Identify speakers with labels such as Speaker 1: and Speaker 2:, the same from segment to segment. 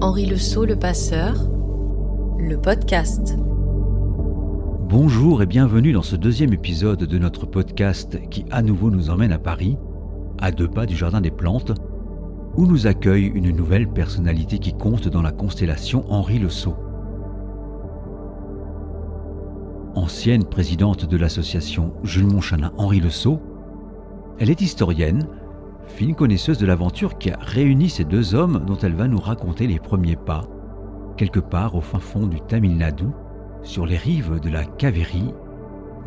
Speaker 1: Henri Le Sceau, le passeur, le podcast.
Speaker 2: Bonjour et bienvenue dans ce deuxième épisode de notre podcast qui à nouveau nous emmène à Paris, à 2 pas du Jardin des Plantes, où nous accueille une nouvelle personnalité qui compte dans la constellation Henri Le Sceau. Ancienne présidente de l'association Jules Montchanin Henri Le Sceau, elle est historienne, fine connaisseuse de l'aventure qui a réuni ces 2 hommes dont elle va nous raconter les premiers pas, quelque part au fin fond du Tamil Nadu, sur les rives de la Kaveri,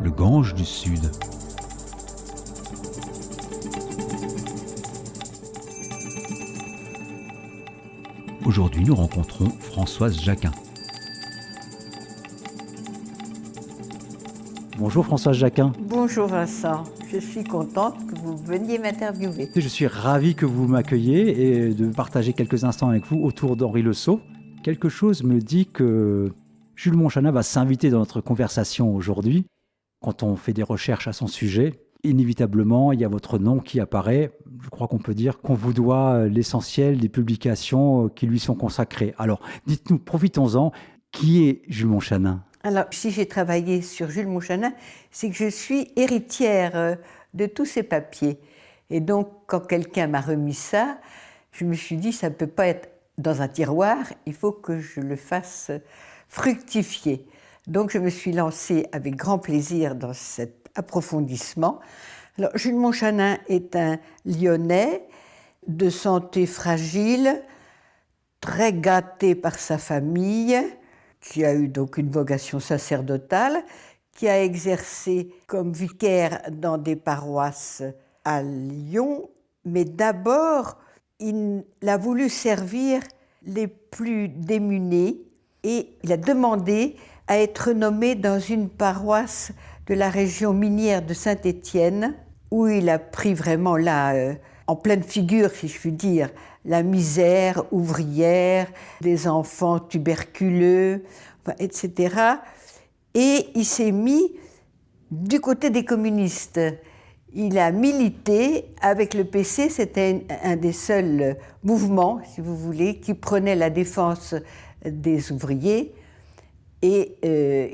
Speaker 2: le Gange du Sud. Aujourd'hui, nous rencontrons Françoise Jacquin. Bonjour Françoise Jacquin.
Speaker 3: Bonjour Vincent, je suis contente que vous veniez m'interviewer.
Speaker 2: Je suis ravi que vous m'accueilliez et de partager quelques instants avec vous autour d'Henri Le Sceau. Quelque chose me dit que Jules Montchanin va s'inviter dans notre conversation aujourd'hui. Quand on fait des recherches à son sujet, inévitablement, il y a votre nom qui apparaît. Je crois qu'on peut dire qu'on vous doit l'essentiel des publications qui lui sont consacrées. Alors, dites-nous, profitons-en, qui est Jules Montchanin ?
Speaker 3: Alors, si j'ai travaillé sur Jules Montchanin, c'est que je suis héritière de tous ces papiers. Et donc, quand quelqu'un m'a remis ça, je me suis dit, ça ne peut pas être dans un tiroir, il faut que je le fasse fructifier. Donc, je me suis lancée avec grand plaisir dans cet approfondissement. Alors, Jules Montchanin est un Lyonnais de santé fragile, très gâté par sa famille, qui a eu donc une vocation sacerdotale, qui a exercé comme vicaire dans des paroisses à Lyon, mais d'abord, il a voulu servir les plus démunis et il a demandé à être nommé dans une paroisse de la région minière de Saint-Étienne, où il a pris vraiment là, en pleine figure, si je puis dire, la misère ouvrière, des enfants tuberculeux, etc. Et il s'est mis du côté des communistes. Il a milité avec le PC, c'était un des seuls mouvements, si vous voulez, qui prenait la défense des ouvriers. Et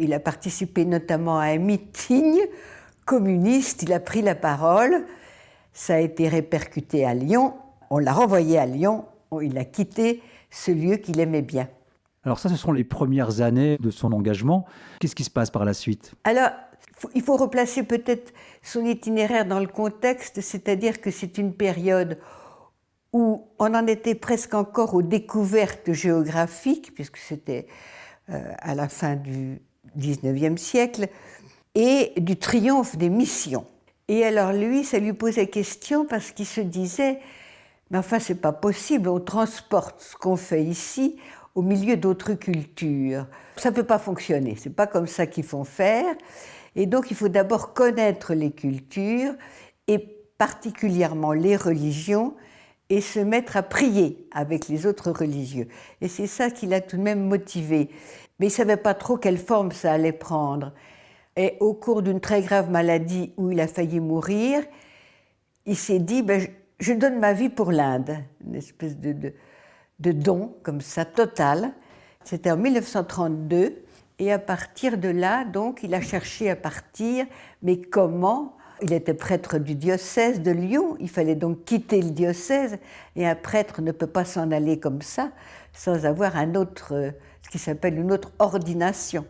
Speaker 3: il a participé notamment à un meeting communiste, il a pris la parole, ça a été répercuté à Lyon, on l'a renvoyé à Lyon, il a quitté ce lieu qu'il aimait bien.
Speaker 2: Alors ça, ce sont les premières années de son engagement. Qu'est-ce qui se passe par la suite ?
Speaker 3: Alors, il faut replacer peut-être son itinéraire dans le contexte, c'est-à-dire que c'est une période où on en était presque encore aux découvertes géographiques, puisque c'était à la fin du XIXe siècle, et du triomphe des missions. Et alors lui, ça lui posait question parce qu'il se disait, mais enfin c'est pas possible, on transporte ce qu'on fait ici au milieu d'autres cultures. Ça ne peut pas fonctionner, c'est pas comme ça qu'il faut faire. Et donc il faut d'abord connaître les cultures, et particulièrement les religions, et se mettre à prier avec les autres religieux. Et c'est ça qui l'a tout de même motivé. Mais il ne savait pas trop quelle forme ça allait prendre. Et au cours d'une très grave maladie où il a failli mourir, il s'est dit, je donne ma vie pour l'Inde. Une espèce de don, comme ça, total. C'était en 1932. Et à partir de là, donc, il a cherché à partir. Mais comment ? Il était prêtre du diocèse de Lyon. Il fallait donc quitter le diocèse. Et un prêtre ne peut pas s'en aller comme ça, sans avoir ce qui s'appelle une autre ordination.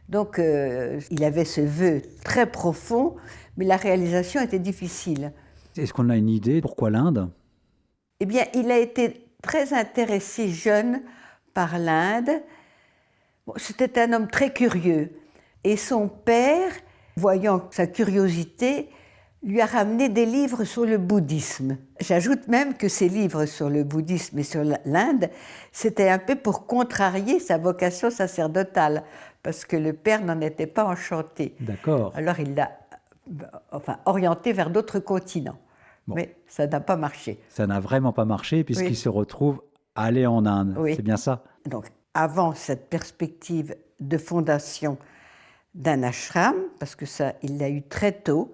Speaker 3: Donc, il avait ce vœu très profond, mais la réalisation était difficile.
Speaker 2: Est-ce qu'on a une idée pourquoi l'Inde ?
Speaker 3: Eh bien, il a été très intéressé jeune par l'Inde. Bon, c'était un homme très curieux. Et son père, voyant sa curiosité, lui a ramené des livres sur le bouddhisme. J'ajoute même que ces livres sur le bouddhisme et sur l'Inde, c'était un peu pour contrarier sa vocation sacerdotale, parce que le père n'en était pas enchanté.
Speaker 2: D'accord.
Speaker 3: Alors il l'a orienté vers d'autres continents. Bon. Mais ça n'a pas marché.
Speaker 2: Ça n'a vraiment pas marché puisqu'il se retrouve aller en Inde. Oui. C'est bien ça ?
Speaker 3: Donc, avant cette perspective de fondation d'un ashram, parce que ça, il l'a eu très tôt,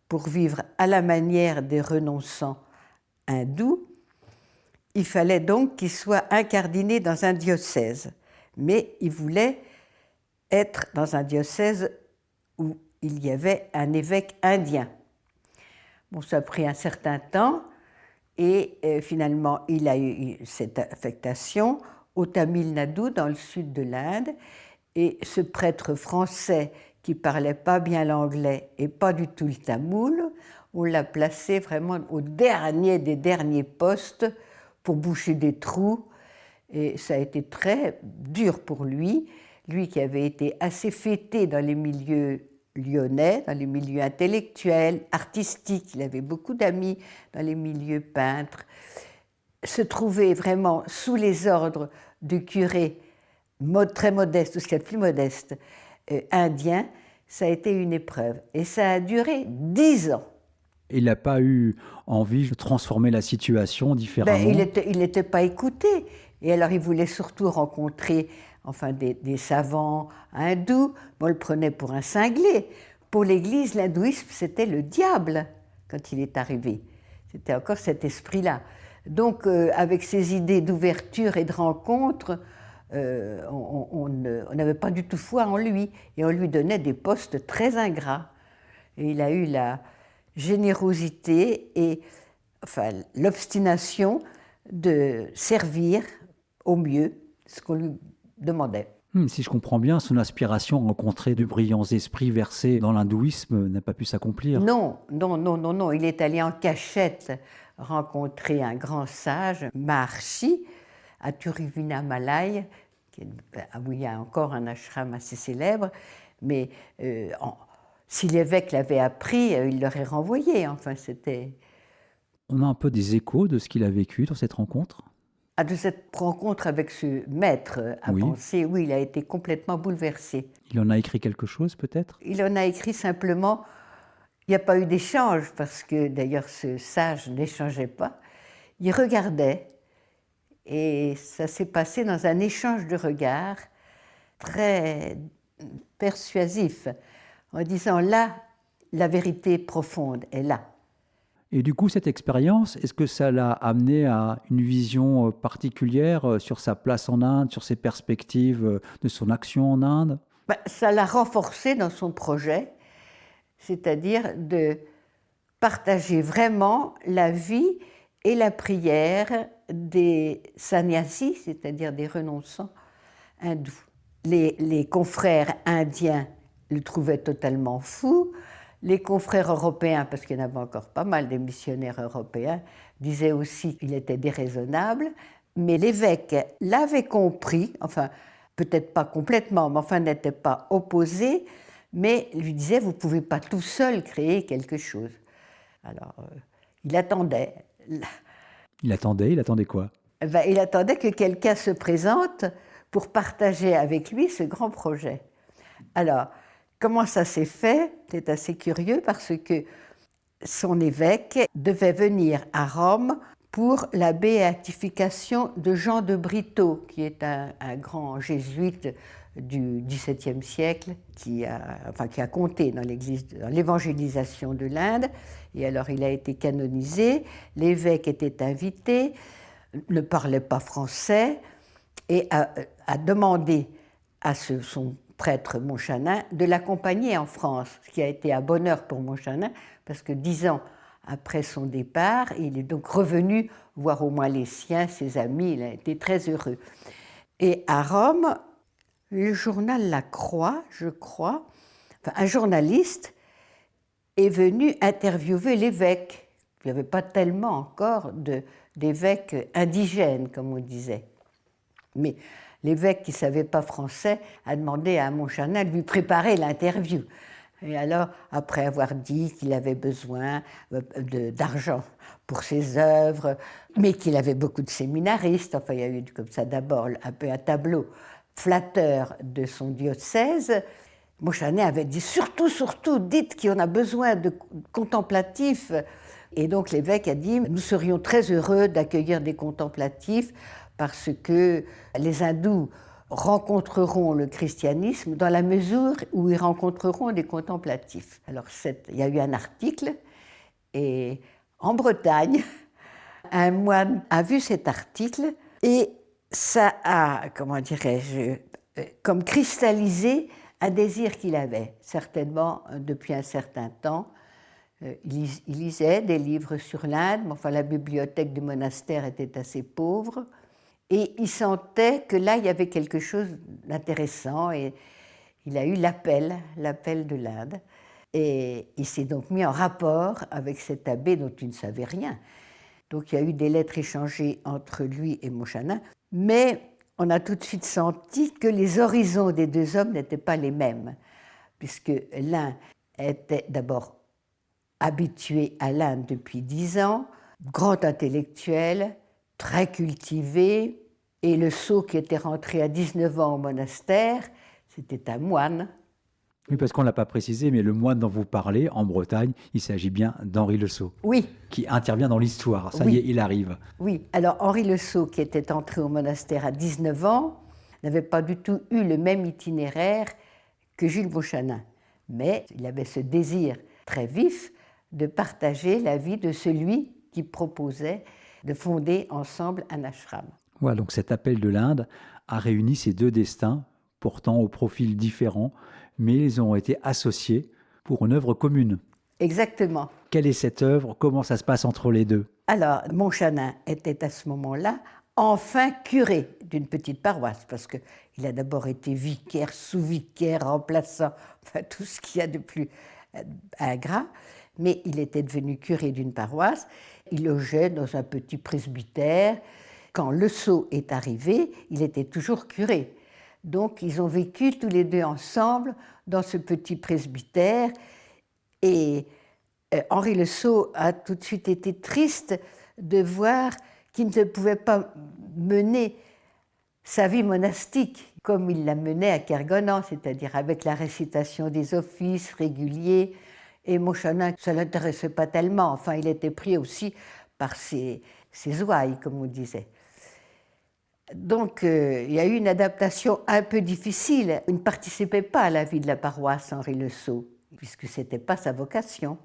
Speaker 3: pour vivre à la manière des renonçants hindous, Il fallait donc qu'il soit incardiné dans un diocèse. Mais il voulait être dans un diocèse où il y avait un évêque indien. Bon, ça a pris un certain temps et finalement, il a eu cette affectation au Tamil Nadu, dans le sud de l'Inde. Et ce prêtre français qui ne parlait pas bien l'anglais et pas du tout le tamoul, on l'a placé vraiment au dernier des derniers postes pour boucher des trous. Et ça a été très dur pour lui qui avait été assez fêté dans les milieux lyonnais, dans les milieux intellectuels, artistiques. Il avait beaucoup d'amis dans les milieux peintres. Se trouver vraiment sous les ordres du curé très modeste, ou ce qu'il y a de plus modeste, indien, ça a été une épreuve. Et ça a duré 10 ans.
Speaker 2: Il n'a pas eu envie de transformer la situation différemment.
Speaker 3: Il n'était pas écouté. Et alors, il voulait surtout rencontrer des savants hindous. On le prenait pour un cinglé. Pour l'Église, l'hindouisme, c'était le diable quand il est arrivé. C'était encore cet esprit-là. Donc, avec ces idées d'ouverture et de rencontre, on n'avait pas du tout foi en lui. Et on lui donnait des postes très ingrats. Et il a eu la générosité et l'obstination de servir au mieux ce qu'on lui demandait.
Speaker 2: Si je comprends bien, son aspiration à rencontrer de brillants esprits versés dans l'hindouisme n'a pas pu s'accomplir.
Speaker 3: Non. Il est allé en cachette rencontrer un grand sage, Maharshi, à Tiruvannamalai, où il y a encore un ashram assez célèbre, mais si l'évêque l'avait appris, il l'aurait renvoyé.
Speaker 2: On a un peu des échos de ce qu'il a vécu dans cette rencontre?
Speaker 3: De cette rencontre avec ce maître à penser, oui, il a été complètement bouleversé.
Speaker 2: Il en a écrit quelque chose, peut-être?
Speaker 3: Il en a écrit simplement. Il n'y a pas eu d'échange, parce que d'ailleurs ce sage n'échangeait pas. Il regardait, et ça s'est passé dans un échange de regards très persuasif, en disant là, la vérité profonde est là.
Speaker 2: Et du coup, cette expérience, est-ce que ça l'a amené à une vision particulière sur sa place en Inde, sur ses perspectives de son action en Inde?
Speaker 3: Ça l'a renforcé dans son projet, c'est-à-dire de partager vraiment la vie et la prière des sannyasis, c'est-à-dire des renonçants hindous. Les confrères indiens le trouvaient totalement fou. Les confrères européens, parce qu'il y en avait encore pas mal des missionnaires européens, disaient aussi qu'il était déraisonnable. Mais l'évêque l'avait compris, peut-être pas complètement, mais n'était pas opposé, mais lui disait, vous ne pouvez pas tout seul créer quelque chose. Alors, il attendait.
Speaker 2: Il attendait quoi?
Speaker 3: Il attendait que quelqu'un se présente pour partager avec lui ce grand projet. Alors, comment ça s'est fait? C'est assez curieux parce que son évêque devait venir à Rome pour la béatification de Jean de Brito, qui est un grand jésuite du XVIIe siècle, qui a compté dans l'évangélisation de l'Inde. Et alors il a été canonisé, l'évêque était invité, ne parlait pas français, et a demandé à son prêtre Montchanin de l'accompagner en France, ce qui a été un bonheur pour Montchanin, parce que 10 ans après son départ, il est donc revenu voir au moins les siens, ses amis, il a été très heureux. Et à Rome, le journal La Croix, je crois, un journaliste est venu interviewer l'évêque. Il n'y avait pas tellement encore d'évêques indigènes, comme on disait. Mais l'évêque qui ne savait pas français a demandé à Montchanin de lui préparer l'interview. Et alors, après avoir dit qu'il avait besoin d'argent pour ses œuvres, mais qu'il avait beaucoup de séminaristes, il y a eu comme ça d'abord un peu un tableau flatteur de son diocèse, Montchanin avait dit surtout, dites qu'on a besoin de contemplatifs. Et donc l'évêque a dit, nous serions très heureux d'accueillir des contemplatifs parce que les hindous rencontreront le christianisme dans la mesure où ils rencontreront des contemplatifs. Alors il y a eu un article, et en Bretagne, un moine a vu cet article et ça a, comment dirais-je, comme cristallisé un désir qu'il avait, certainement depuis un certain temps. Il lisait des livres sur l'Inde, mais enfin la bibliothèque du monastère était assez pauvre. Et il sentait que là, il y avait quelque chose d'intéressant et il a eu l'appel de l'Inde. Et il s'est donc mis en rapport avec cet abbé dont il ne savait rien. Donc il y a eu des lettres échangées entre lui et Moshana, mais on a tout de suite senti que les horizons des deux hommes n'étaient pas les mêmes, puisque l'un était d'abord habitué à l'Inde depuis 10 ans, grand intellectuel, très cultivé, et le sot qui était rentré à 19 ans au monastère, c'était un moine.
Speaker 2: Oui, parce qu'on ne l'a pas précisé, mais le moine dont vous parlez, en Bretagne, il s'agit bien d'Henri Le Sot.
Speaker 3: Oui.
Speaker 2: Qui intervient dans l'histoire. Ça
Speaker 3: Oui.
Speaker 2: y est, il arrive.
Speaker 3: Oui, alors Henri Le Sot, qui était entré au monastère à 19 ans, n'avait pas du tout eu le même itinéraire que Jules Mochanin. Mais il avait ce désir très vif de partager la vie de celui qui proposait de fonder ensemble un ashram.
Speaker 2: Voilà, donc cet appel de l'Inde a réuni ces deux destins, pourtant aux profils différents, mais ils ont été associés pour une œuvre commune.
Speaker 3: Exactement.
Speaker 2: Quelle est cette œuvre? Comment ça se passe entre les deux?
Speaker 3: Alors, Mochanin était à ce moment-là enfin curé d'une petite paroisse, parce qu'il a d'abord été vicaire, sous-vicaire, remplaçant, enfin tout ce qu'il y a de plus ingrat, mais il était devenu curé d'une paroisse. Il logeait dans un petit presbytère. Quand Le Sot est arrivé, il était toujours curé. Donc, ils ont vécu tous les deux ensemble dans ce petit presbytère. Et Henri Le Sot a tout de suite été triste de voir qu'il ne pouvait pas mener sa vie monastique comme il la menait à Kergonan, c'est-à-dire avec la récitation des offices réguliers. Et Mochanin, ça ne l'intéressait pas tellement. Enfin, il était pris aussi par ses ouailles, comme on disait. Donc, il y a eu une adaptation un peu difficile. Il ne participait pas à la vie de la paroisse, Henri Le Sot, puisque ce n'était pas sa vocation.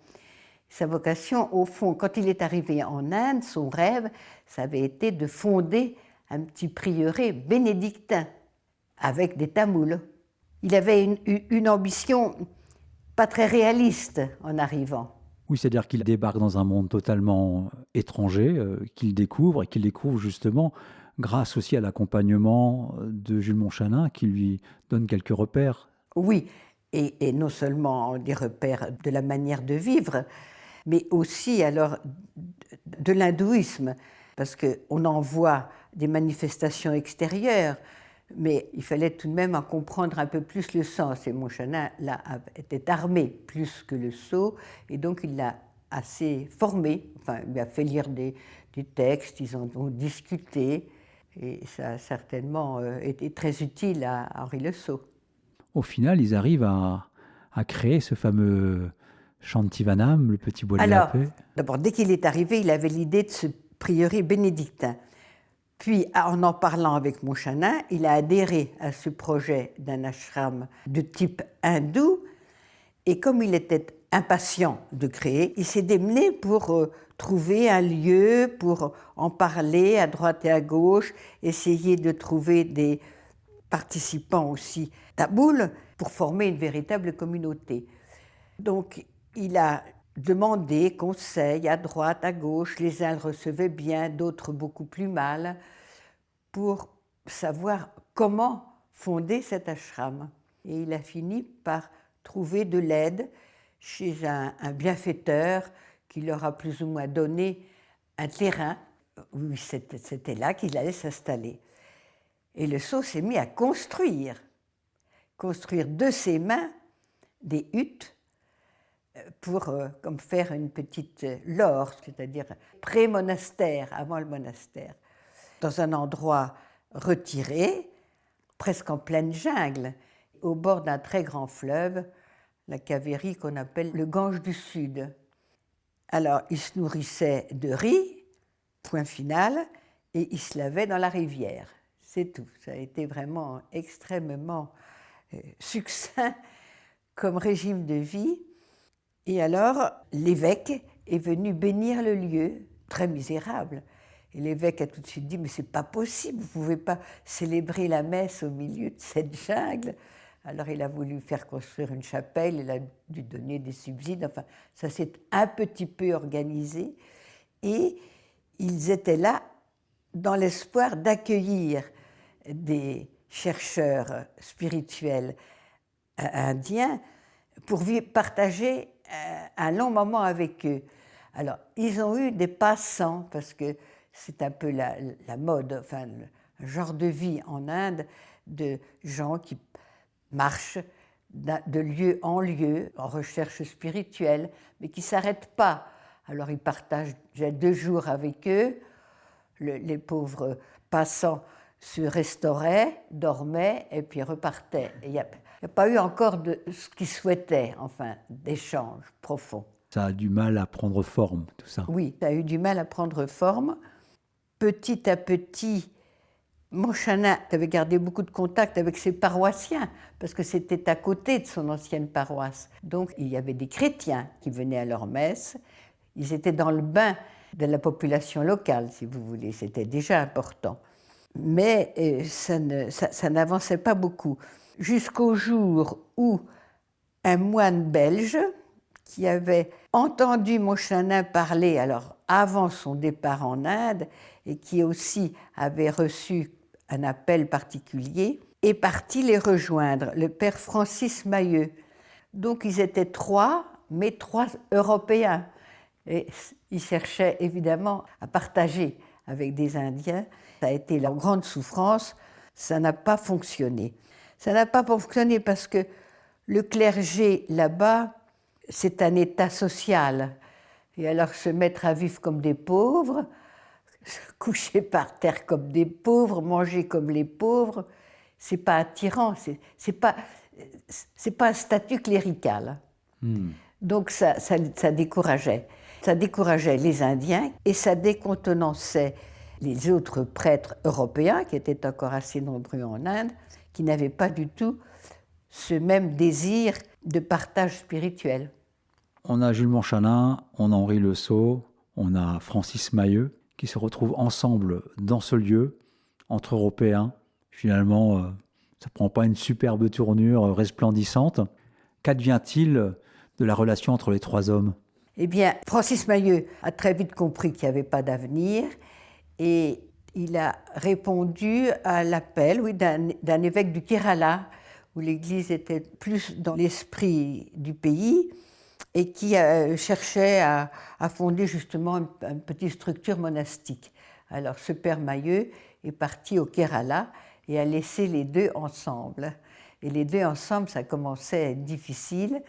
Speaker 3: Sa vocation, au fond, quand il est arrivé en Inde, son rêve, ça avait été de fonder un petit prieuré bénédictin avec des Tamouls. Il avait une ambition pas très réaliste en arrivant.
Speaker 2: Oui, c'est-à-dire qu'il débarque dans un monde totalement étranger, qu'il découvre, et qu'il découvre justement grâce aussi à l'accompagnement de Jules Mochanin, qui lui donne quelques repères.
Speaker 3: Oui, et non seulement des repères de la manière de vivre, mais aussi alors de l'hindouisme, parce qu'on en voit des manifestations extérieures, mais il fallait tout de même en comprendre un peu plus le sens. Et Mochanin là, était armé plus que Le Sot, et donc il l'a assez formé. Enfin, il lui a fait lire des textes, ils en ont discuté, et ça a certainement été très utile à Henri Le Sot.
Speaker 2: Au final, ils arrivent à créer ce fameux Shantivanam, le petit bois de la paix.
Speaker 3: D'abord, dès qu'il est arrivé, il avait l'idée de ce prieuré bénédictin. Puis, en parlant avec Mochanin, il a adhéré à ce projet d'un ashram de type hindou. Et comme il était impatient de créer, il s'est démené pour trouver un lieu, pour en parler à droite et à gauche, essayer de trouver des participants aussi tamouls pour former une véritable communauté. Donc, il a demandé conseil à droite, à gauche, les uns le recevaient bien, d'autres beaucoup plus mal, pour savoir comment fonder cet ashram. Et il a fini par trouver de l'aide chez un bienfaiteur qui leur a plus ou moins donné un terrain. Oui, c'était là qu'il allait s'installer. Et Le Sot s'est mis à construire de ses mains des huttes pour comme faire une petite laure, c'est-à-dire pré-monastère, avant le monastère, dans un endroit retiré, presque en pleine jungle, au bord d'un très grand fleuve, la Caveri qu'on appelle le Gange du Sud. Alors, il se nourrissait de riz, point final, et il se lavait dans la rivière. C'est tout. Ça a été vraiment extrêmement succinct comme régime de vie. Et alors, l'évêque est venu bénir le lieu, très misérable. Et l'évêque a tout de suite dit, mais c'est pas possible, vous pouvez pas célébrer la messe au milieu de cette jungle. Alors il a voulu faire construire une chapelle, il a dû donner des subsides, enfin ça s'est un petit peu organisé. Et ils étaient là dans l'espoir d'accueillir des chercheurs spirituels indiens pour partager un long moment avec eux. Alors, ils ont eu des passants, parce que c'est un peu la mode, enfin, le genre de vie en Inde, de gens qui marchent de lieu en lieu, en recherche spirituelle, mais qui ne s'arrêtent pas. Alors, ils partagent déjà 2 jours avec eux. Les pauvres passants se restauraient, dormaient et puis repartaient. Il n'y a pas eu encore de ce qu'ils souhaitaient, enfin, d'échanges profonds.
Speaker 2: Ça a du mal à prendre forme, tout ça.
Speaker 3: Oui, ça a eu du mal à prendre forme. Petit à petit, Moshana avait gardé beaucoup de contact avec ses paroissiens, parce que c'était à côté de son ancienne paroisse. Donc, il y avait des chrétiens qui venaient à leur messe. Ils étaient dans le bain de la population locale, si vous voulez. C'était déjà important. Mais ça n'avançait pas beaucoup. Jusqu'au jour où un moine belge, qui avait entendu Moshana parler, alors avant son départ en Inde, et qui aussi avait reçu un appel particulier, est parti les rejoindre, le père Francis Mahieu. Donc ils étaient 3, mais 3 Européens. Et ils cherchaient évidemment à partager avec des Indiens. Ça a été leur grande souffrance, ça n'a pas fonctionné. Ça n'a pas fonctionné parce que le clergé là-bas, c'est un état social. Et alors se mettre à vivre comme des pauvres, se coucher par terre comme des pauvres, manger comme les pauvres, c'est pas attirant, c'est pas un statut clérical. Donc ça décourageait. Ça décourageait les Indiens et ça décontenançait les autres prêtres européens, qui étaient encore assez nombreux en Inde, qui n'avaient pas du tout ce même désir de partage spirituel.
Speaker 2: On a Jules Monchanin, on a Henri Le Sceau, on a Francis Mahieu, qui se retrouvent ensemble dans ce lieu, entre Européens. Finalement, ça ne prend pas une superbe tournure resplendissante. Qu'advient-il de la relation entre les 3 hommes ?
Speaker 3: Eh bien, Francis Mahieu a très vite compris qu'il n'y avait pas d'avenir et il a répondu à l'appel d'un évêque du Kerala, où l'Église était plus dans l'esprit du pays et qui cherchait à fonder justement une petite structure monastique. Alors ce père Mahieu est parti au Kerala et a laissé les 2 ensemble. Et les 2 ensemble, ça commençait à être difficile,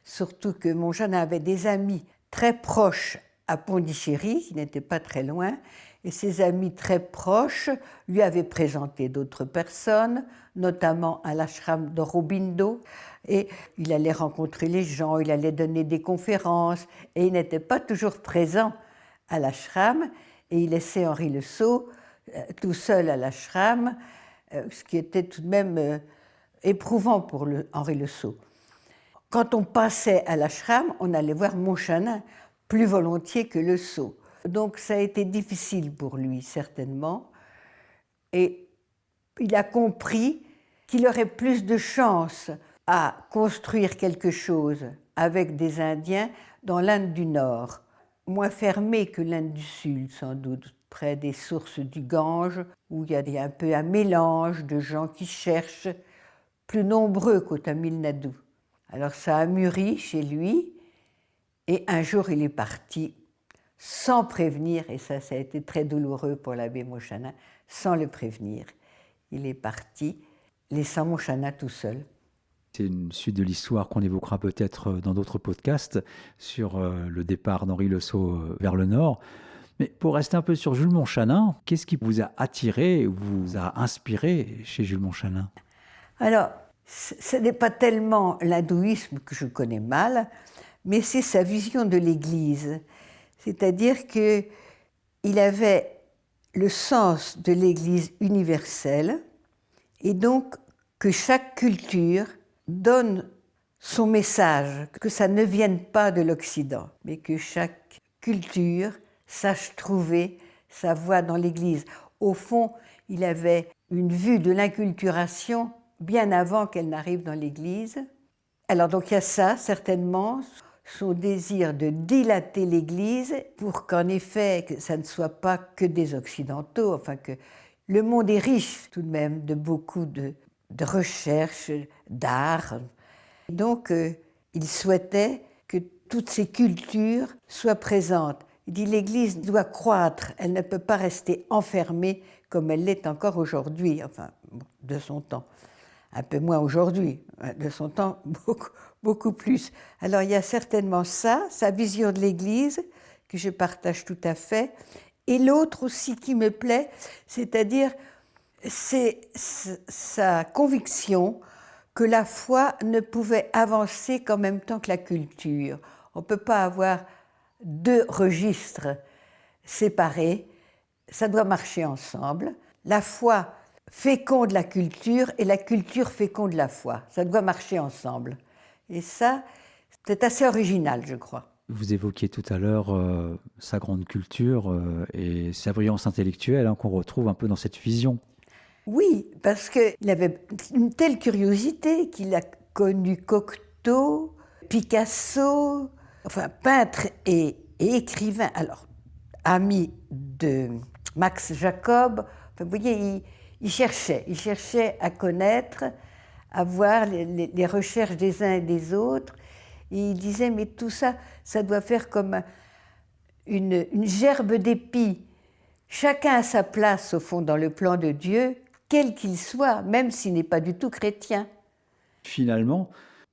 Speaker 3: surtout que Moshana avait des amis très proches à Pondichéry, qui n'étaient pas très loin, et ses amis très proches lui avaient présenté d'autres personnes, notamment à l'ashram d'Aurobindo, et il allait rencontrer les gens, il allait donner des conférences, et il n'était pas toujours présent à l'ashram, et il laissait Henri Le Sceau tout seul à l'ashram, ce qui était tout de même éprouvant pour Henri Le Sceau. Quand on passait à l'ashram, on allait voir Moshana plus volontiers que Le Sceau. Donc ça a été difficile pour lui, certainement. Et il a compris qu'il aurait plus de chance à construire quelque chose avec des Indiens dans l'Inde du Nord, moins fermé que l'Inde du Sud, sans doute, près des sources du Gange, où il y a un peu un mélange de gens qui cherchent, plus nombreux qu'au Tamil Nadu. Alors ça a mûri chez lui, et un jour il est parti sans prévenir, et ça a été très douloureux pour l'abbé Moshana, sans le prévenir. Il est parti, laissant Moshana tout seul.
Speaker 2: C'est une suite de l'histoire qu'on évoquera peut-être dans d'autres podcasts sur le départ d'Henri Le Sceau vers le nord. Mais pour rester un peu sur Jules Monchanin, qu'est-ce qui vous a attiré, vous a inspiré chez Jules Monchanin ?
Speaker 3: Alors, ce n'est pas tellement l'hindouisme que je connais mal, mais c'est sa vision de l'Église. C'est-à-dire qu'il avait le sens de l'Église universelle et donc que chaque culture donne son message, que ça ne vienne pas de l'Occident, mais que chaque culture sache trouver sa voix dans l'Église. Au fond, il avait une vue de l'inculturation bien avant qu'elle n'arrive dans l'Église. Alors donc il y a ça, certainement, son désir de dilater l'Église pour qu'en effet, que ça ne soit pas que des Occidentaux, enfin que le monde est riche tout de même de beaucoup de recherches, d'art. Donc il souhaitait que toutes ces cultures soient présentes. Il dit l'Église doit croître, elle ne peut pas rester enfermée comme elle l'est encore aujourd'hui, enfin de son temps. Un peu moins aujourd'hui, de son temps, beaucoup plus. Alors il y a certainement ça, sa vision de l'Église, que je partage tout à fait, et l'autre aussi qui me plaît, c'est-à-dire c'est sa conviction que la foi ne pouvait avancer qu'en même temps que la culture. On ne peut pas avoir deux registres séparés, ça doit marcher ensemble. La foi féconde la culture et la culture féconde la foi. Ça doit marcher ensemble. Et ça, c'est assez original, je crois.
Speaker 2: Vous évoquiez tout à l'heure sa grande culture et sa brillance intellectuelle qu'on retrouve un peu dans cette vision.
Speaker 3: Oui, parce qu'il avait une telle curiosité qu'il a connu Cocteau, Picasso, enfin peintre et écrivain. Alors, ami de Max Jacob, enfin, vous voyez, il cherchait à connaître, à voir les recherches des uns et des autres. Et il disait, mais tout ça, ça doit faire comme une gerbe d'épis. Chacun a sa place, au fond, dans le plan de Dieu, quel qu'il soit, même s'il n'est pas du tout chrétien.
Speaker 2: Finalement,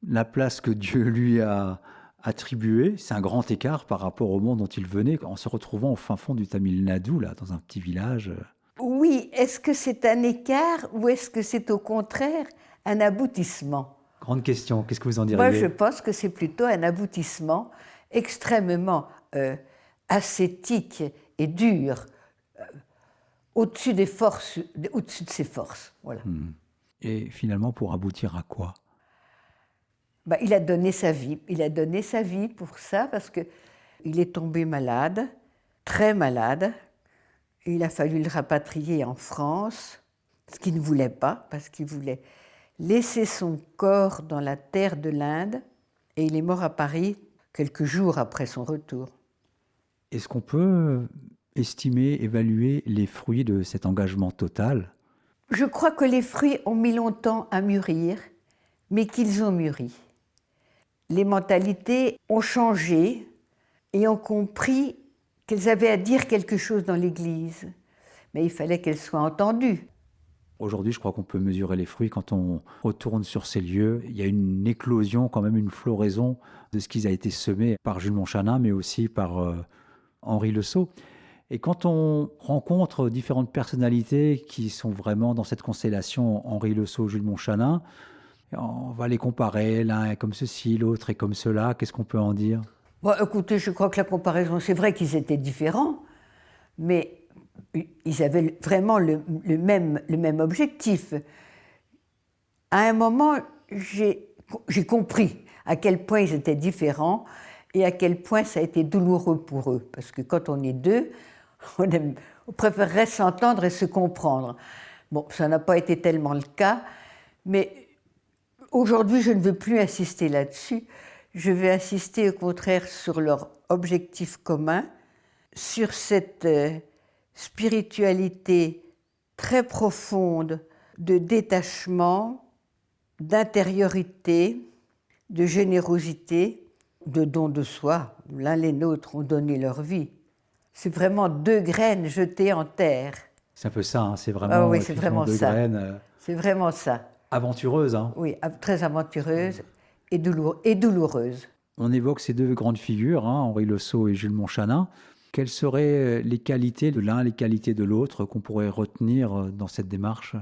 Speaker 2: la place que Dieu lui a attribuée, c'est un grand écart par rapport au monde dont il venait, en se retrouvant au fin fond du Tamil Nadu, là, dans un petit village.
Speaker 3: Oui, est-ce que c'est un écart ou est-ce que c'est au contraire un aboutissement ?
Speaker 2: Grande question, qu'est-ce que vous en diriez ?
Speaker 3: Moi, je pense que c'est plutôt un aboutissement extrêmement ascétique et dur, au-dessus des forces, au-dessus de ses forces. Voilà.
Speaker 2: Et finalement, pour aboutir à quoi ?
Speaker 3: Il a donné sa vie. Il a donné sa vie pour ça parce qu'il est tombé malade, très malade. Il a fallu le rapatrier en France, ce qu'il ne voulait pas, parce qu'il voulait laisser son corps dans la terre de l'Inde. Et il est mort à Paris quelques jours après son retour.
Speaker 2: Est-ce qu'on peut estimer, évaluer les fruits de cet engagement total ?
Speaker 3: Je crois que les fruits ont mis longtemps à mûrir, mais qu'ils ont mûri. Les mentalités ont changé et ont compris qu'elles avaient à dire quelque chose dans l'Église. Mais il fallait qu'elles soient entendues.
Speaker 2: Aujourd'hui, je crois qu'on peut mesurer les fruits quand on retourne sur ces lieux. Il y a une éclosion, quand même une floraison de ce qui a été semé par Jules Monchanin, mais aussi par Henri Le Sceau. Et quand on rencontre différentes personnalités qui sont vraiment dans cette constellation Henri Le Sceau, Jules Monchanin, on va les comparer, l'un est comme ceci, l'autre est comme cela. Qu'est-ce qu'on peut en dire ?
Speaker 3: Écoutez, je crois que la comparaison, c'est vrai qu'ils étaient différents, mais ils avaient vraiment le même objectif. À un moment, j'ai compris à quel point ils étaient différents et à quel point ça a été douloureux pour eux. Parce que quand on est deux, on préférerait s'entendre et se comprendre. Bon, ça n'a pas été tellement le cas, mais aujourd'hui, je ne veux plus insister là-dessus. Je vais insister au contraire sur leur objectif commun, sur cette spiritualité très profonde de détachement, d'intériorité, de générosité, de don de soi. L'un les nôtres ont donné leur vie. C'est vraiment deux graines jetées en terre.
Speaker 2: C'est un peu ça, c'est vraiment,
Speaker 3: oui, c'est vraiment
Speaker 2: deux
Speaker 3: ça.
Speaker 2: graines.
Speaker 3: C'est vraiment ça.
Speaker 2: Aventureuse.
Speaker 3: Oui, très aventureuse et douloureuse.
Speaker 2: On évoque ces deux grandes figures, Henri Le Sceau et Jules Monchanin. Quelles seraient les qualités de l'un, les qualités de l'autre qu'on pourrait retenir dans cette démarche ?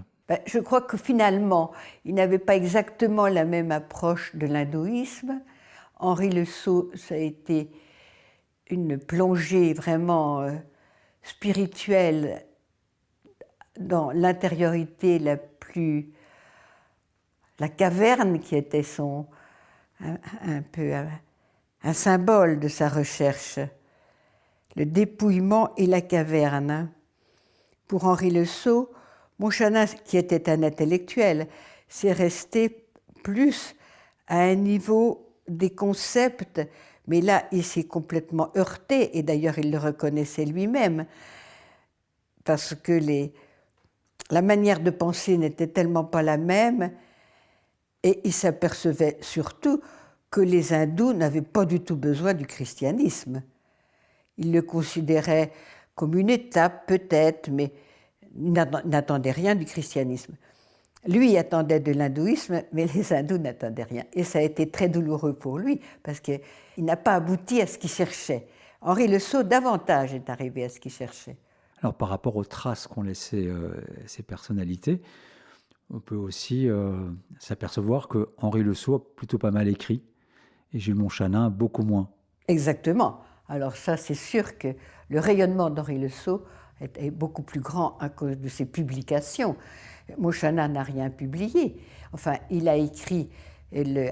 Speaker 3: Je crois que finalement, ils n'avaient pas exactement la même approche de l'hindouisme. Henri Le Sceau, ça a été une plongée vraiment spirituelle dans l'intériorité la caverne qui était un symbole de sa recherche. Le dépouillement et la caverne. Pour Henri Le Sceau, Montchanin, qui était un intellectuel, c'est resté plus à un niveau des concepts, mais là, il s'est complètement heurté, et d'ailleurs, il le reconnaissait lui-même, parce que la manière de penser n'était tellement pas la même, et il s'apercevait surtout que les hindous n'avaient pas du tout besoin du christianisme. Il le considérait comme une étape, peut-être, mais n'attendait rien du christianisme. Lui attendait de l'hindouisme, mais les hindous n'attendaient rien. Et ça a été très douloureux pour lui, parce qu'il n'a pas abouti à ce qu'il cherchait. Henri Le Sceau, davantage, est arrivé à ce qu'il cherchait.
Speaker 2: Alors, par rapport aux traces qu'ont laissées ces personnalités, on peut aussi s'apercevoir que Henri Le Sceau a plutôt pas mal écrit, et Jules Montchanin beaucoup moins.
Speaker 3: Exactement. Alors ça, c'est sûr que le rayonnement d'Henri Le Sceau est beaucoup plus grand à cause de ses publications. Montchanin n'a rien publié. Enfin, il a écrit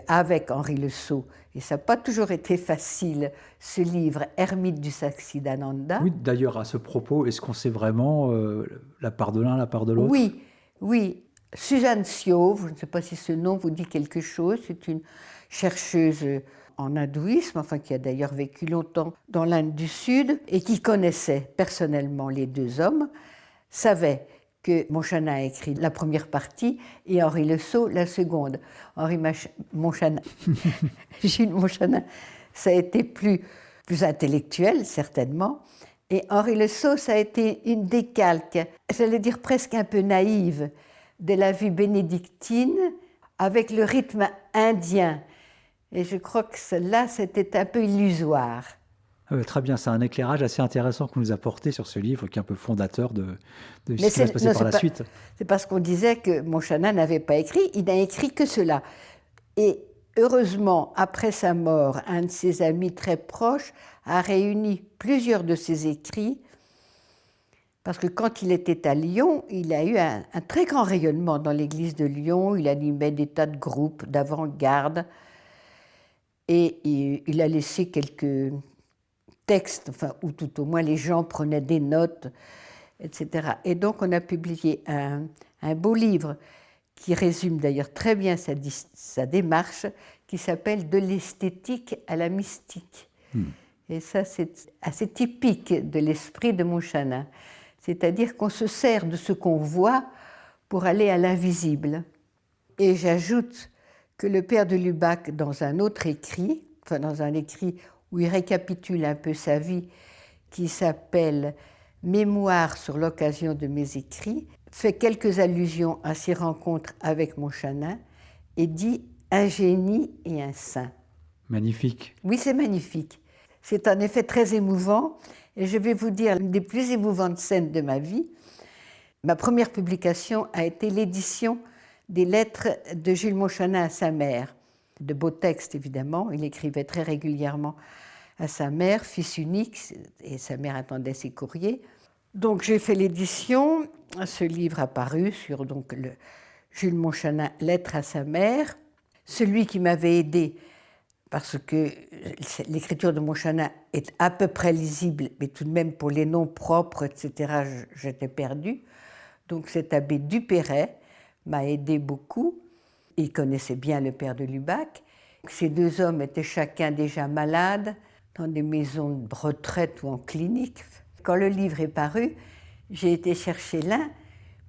Speaker 3: avec Henri Le Sceau, et ça n'a pas toujours été facile, ce livre « Ermite du Sachidananda ».
Speaker 2: Oui, d'ailleurs, à ce propos, est-ce qu'on sait vraiment la part de l'un, la part de l'autre?
Speaker 3: Oui. Suzanne Siow, je ne sais pas si ce nom vous dit quelque chose, c'est une chercheuse en hindouisme, enfin qui a d'ailleurs vécu longtemps dans l'Inde du Sud et qui connaissait personnellement les deux hommes, savait que Montchanin a écrit la première partie et Henri Le Sceau la seconde. Jules Montchanin, ça a été plus intellectuel, certainement, et Henri Le Sceau, ça a été une décalque, j'allais dire presque un peu naïve, de la vie bénédictine avec le rythme indien. Et je crois que cela, c'était un peu illusoire.
Speaker 2: Très bien, c'est un éclairage assez intéressant que vous nous apportez sur ce livre qui est un peu fondateur de ce qui va se passer par la suite.
Speaker 3: C'est parce qu'on disait que Montchanin n'avait pas écrit, il n'a écrit que cela. Et heureusement, après sa mort, un de ses amis très proches a réuni plusieurs de ses écrits, parce que quand il était à Lyon, il a eu un très grand rayonnement dans l'église de Lyon, il animait des tas de groupes d'avant-garde, et il a laissé quelques textes, enfin, où tout au moins les gens prenaient des notes, etc. Et donc on a publié un beau livre qui résume d'ailleurs très bien sa démarche, qui s'appelle « De l'esthétique à la mystique ». Et ça, c'est assez typique de l'esprit de Montchanin. C'est-à-dire qu'on se sert de ce qu'on voit pour aller à l'invisible. Et j'ajoute que le père de Lubac, dans un autre écrit, enfin dans un écrit où il récapitule un peu sa vie, qui s'appelle « Mémoire sur l'occasion de mes écrits », fait quelques allusions à ses rencontres avec Montchanin et dit « un génie et un saint ».
Speaker 2: Magnifique.
Speaker 3: Oui, c'est magnifique. C'est en effet très émouvant. Et je vais vous dire l'une des plus émouvantes scènes de ma vie. Ma première publication a été l'édition des lettres de Jules Montchanin à sa mère. De beaux textes, évidemment. Il écrivait très régulièrement à sa mère, fils unique, et sa mère attendait ses courriers. Donc j'ai fait l'édition. Ce livre a paru sur donc, le Jules Montchanin, Lettres à sa mère. Celui qui m'avait aidé, parce que l'écriture de Montchanin est à peu près lisible, mais tout de même pour les noms propres, etc., j'étais perdue. Donc cet abbé Dupéret m'a aidé beaucoup. Il connaissait bien le père de Lubac. Ces deux hommes étaient chacun déjà malades, dans des maisons de retraite ou en clinique. Quand le livre est paru, j'ai été chercher l'un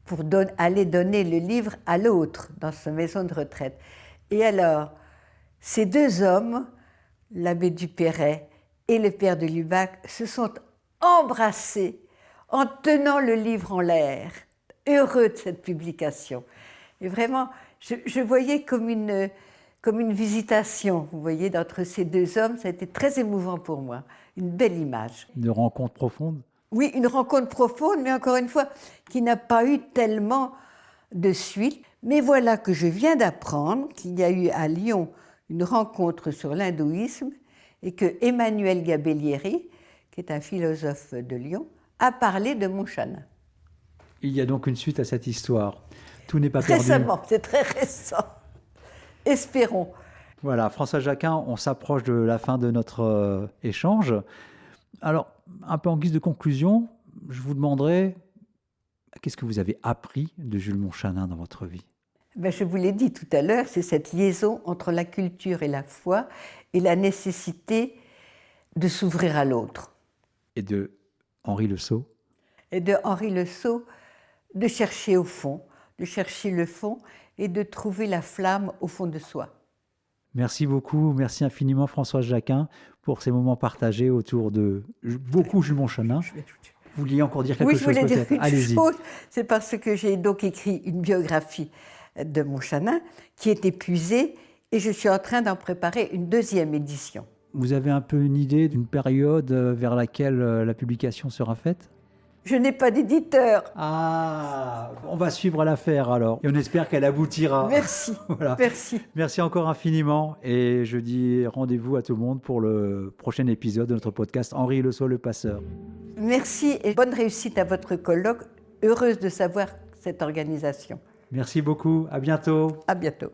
Speaker 3: pour aller donner le livre à l'autre dans sa maison de retraite. Et alors, ces deux hommes, l'abbé Dupéret et le père de Lubac, se sont embrassés en tenant le livre en l'air, heureux de cette publication. Et vraiment, je voyais comme une visitation, vous voyez, d'entre ces deux hommes. Ça a été très émouvant pour moi, une belle image.
Speaker 2: Une rencontre profonde?
Speaker 3: Oui, une rencontre profonde, mais encore une fois, qui n'a pas eu tellement de suite. Mais voilà que je viens d'apprendre qu'il y a eu à Lyon une rencontre sur l'hindouisme et que Emmanuel Gabellieri, qui est un philosophe de Lyon, a parlé de Montchanin.
Speaker 2: Il y a donc une suite à cette histoire. Tout n'est pas perdu.
Speaker 3: Récemment, c'est très récent. Espérons.
Speaker 2: Voilà, François Jacquin, on s'approche de la fin de notre échange. Alors, un peu en guise de conclusion, je vous demanderai, qu'est-ce que vous avez appris de Jules Montchanin dans votre vie?
Speaker 3: Je vous l'ai dit tout à l'heure, c'est cette liaison entre la culture et la foi et la nécessité de s'ouvrir à l'autre.
Speaker 2: Et de Henri Le Sceau?
Speaker 3: Et de Henri Le Sceau, de chercher au fond, de chercher le fond et de trouver la flamme au fond de soi.
Speaker 2: Merci beaucoup, merci infiniment Françoise Jacquin pour ces moments partagés autour de beaucoup Jules Montchanin. Vous vouliez encore dire quelque
Speaker 3: Oui,
Speaker 2: chose
Speaker 3: je voulais dire
Speaker 2: peut-être?
Speaker 3: une
Speaker 2: Allez-y.
Speaker 3: chose, c'est parce que j'ai donc écrit une biographie de Montchanin qui est épuisée et je suis en train d'en préparer une deuxième édition.
Speaker 2: Vous avez un peu une idée d'une période vers laquelle la publication sera faite?
Speaker 3: Je n'ai pas d'éditeur.
Speaker 2: Ah, on va suivre l'affaire alors. Et on espère qu'elle aboutira.
Speaker 3: Merci.
Speaker 2: Voilà.
Speaker 3: Merci.
Speaker 2: Merci encore infiniment. Et je dis rendez-vous à tout le monde pour le prochain épisode de notre podcast Henri Le Sceau, le passeur.
Speaker 3: Merci et bonne réussite à votre colloque. Heureuse de savoir cette organisation.
Speaker 2: Merci beaucoup. À bientôt.
Speaker 3: À bientôt.